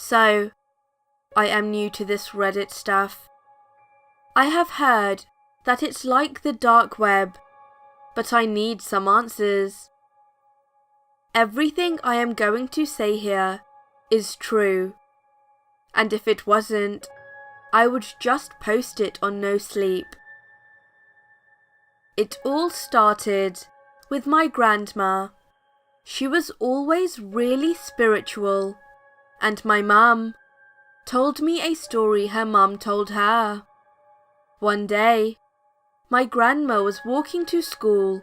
So, I am new to this Reddit stuff. I have heard that it's like the dark web, but I need some answers. Everything I am going to say here is true, and if it wasn't, I would just post it on No Sleep. It all started with my grandma. She was always really spiritual, and my mum told me a story her mum told her. One day, my grandma was walking to school.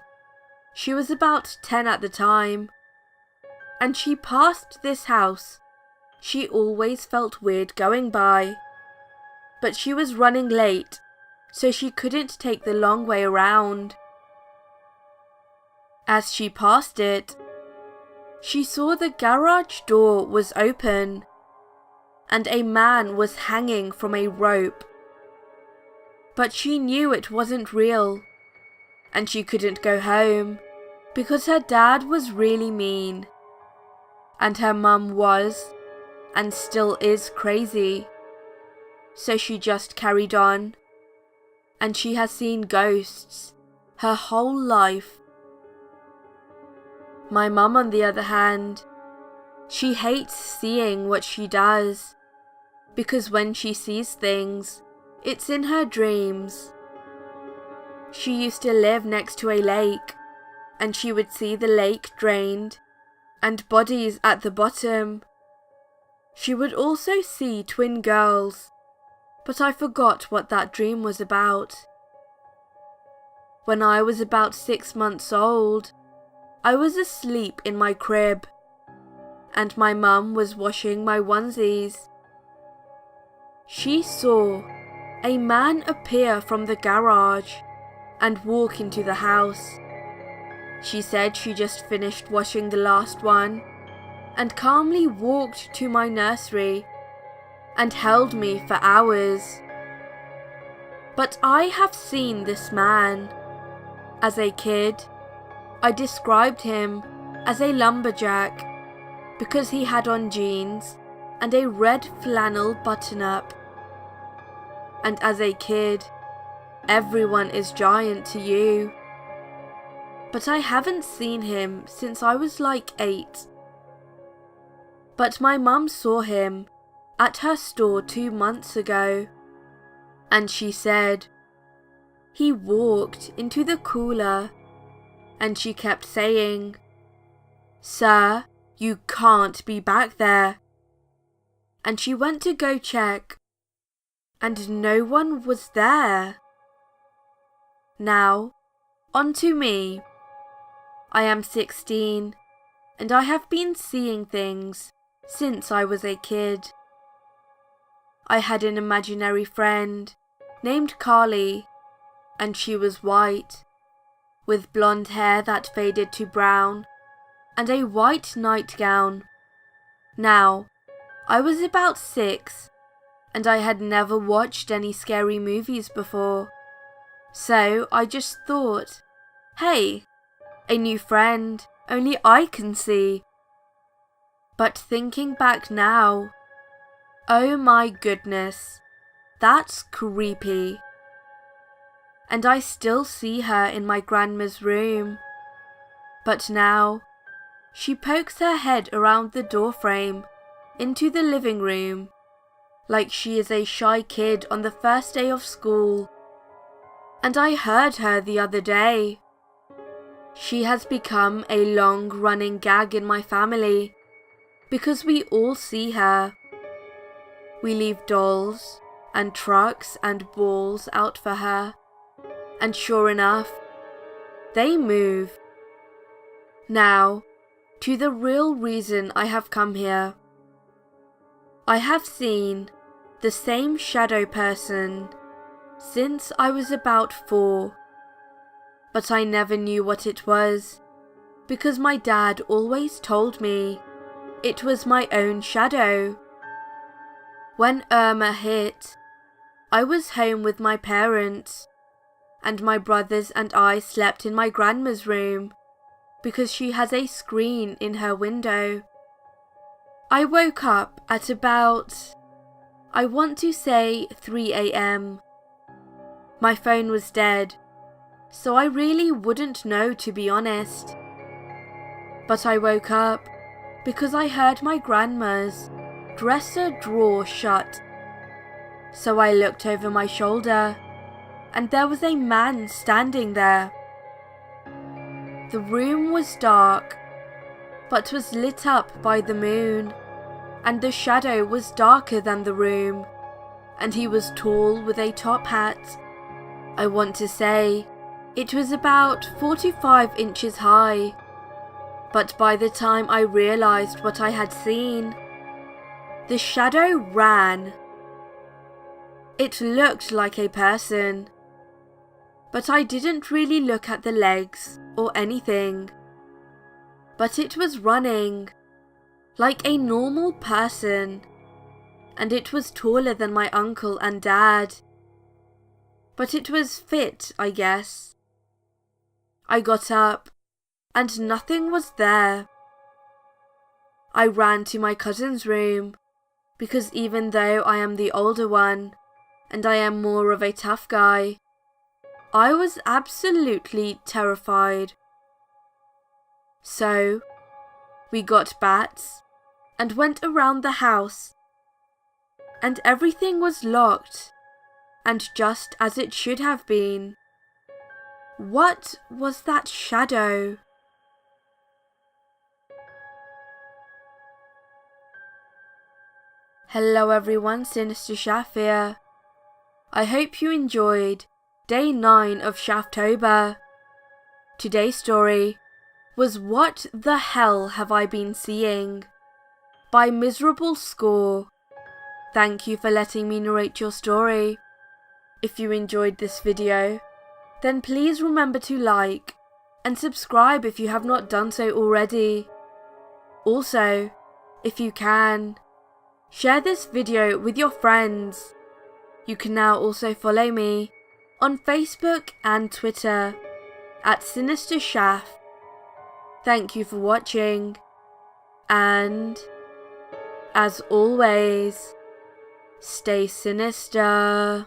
She was about 10 at the time, and she passed this house she always felt weird going by. But she was running late, so she couldn't take the long way around. As she passed it, she saw the garage door was open, and a man was hanging from a rope. But she knew it wasn't real, and she couldn't go home because her dad was really mean, and her mum was, and still is, crazy. So she just carried on, and she has seen ghosts her whole life. My mum, on the other hand, she hates seeing what she does, because when she sees things, it's in her dreams. She used to live next to a lake, and she would see the lake drained, and bodies at the bottom. She would also see twin girls, but I forgot what that dream was about. When I was about 6 months old, I was asleep in my crib, and my mum was washing my onesies. She saw a man appear from the garage and walk into the house. She said she just finished washing the last one, and calmly walked to my nursery and held me for hours. But I have seen this man. As a kid, I described him as a lumberjack because he had on jeans and a red flannel button-up. And as a kid, everyone is giant to you. But I haven't seen him since I was like 8. But my mum saw him at her store 2 months ago, and she said he walked into the cooler, and she kept saying, "Sir, you can't be back there." And she went to go check, and no one was there. Now, on to me. I am 16, and I have been seeing things since I was a kid. I had an imaginary friend named Carly, and she was white, with blonde hair that faded to brown, and a white nightgown. Now, I was about 6, and I had never watched any scary movies before, so I just thought, hey, a new friend only I can see. But thinking back now, oh my goodness, that's creepy. And I still see her in my grandma's room. But now, she pokes her head around the doorframe into the living room, like she is a shy kid on the first day of school. And I heard her the other day. She has become a long-running gag in my family, because we all see her. We leave dolls and trucks and balls out for her, and sure enough, they move. Now, to the real reason I have come here. I have seen the same shadow person since I was about 4, but I never knew what it was, because my dad always told me it was my own shadow. When Irma hit, I was home with my parents, and my brothers and I slept in my grandma's room because she has a screen in her window. I woke up at about, I want to say 3 AM. My phone was dead, so I really wouldn't know, to be honest. But I woke up because I heard my grandma's dresser drawer shut. So I looked over my shoulder, and there was a man standing there. The room was dark, but was lit up by the moon, and the shadow was darker than the room, and he was tall with a top hat. I want to say it was about 45 inches high, but by the time I realized what I had seen, the shadow ran. It looked like a person, but I didn't really look at the legs or anything. But it was running like a normal person, and it was taller than my uncle and dad. But it was fit, I guess. I got up, and nothing was there. I ran to my cousin's room, because even though I am the older one, and I am more of a tough guy, I was absolutely terrified. So, we got bats, and went around the house, and everything was locked, and just as it should have been. What was that shadow? Hello everyone, SinisterShaf here. I hope you enjoyed Day 9 of ShafTober. Today's story was What the Hell Have I Been Seeing? By MiserableScore. Thank you for letting me narrate your story. If you enjoyed this video, then please remember to like and subscribe if you have not done so already. Also, if you can, share this video with your friends. You can now also follow me on Facebook and Twitter at SinisterShaf. Thank you for watching, and as always, stay sinister.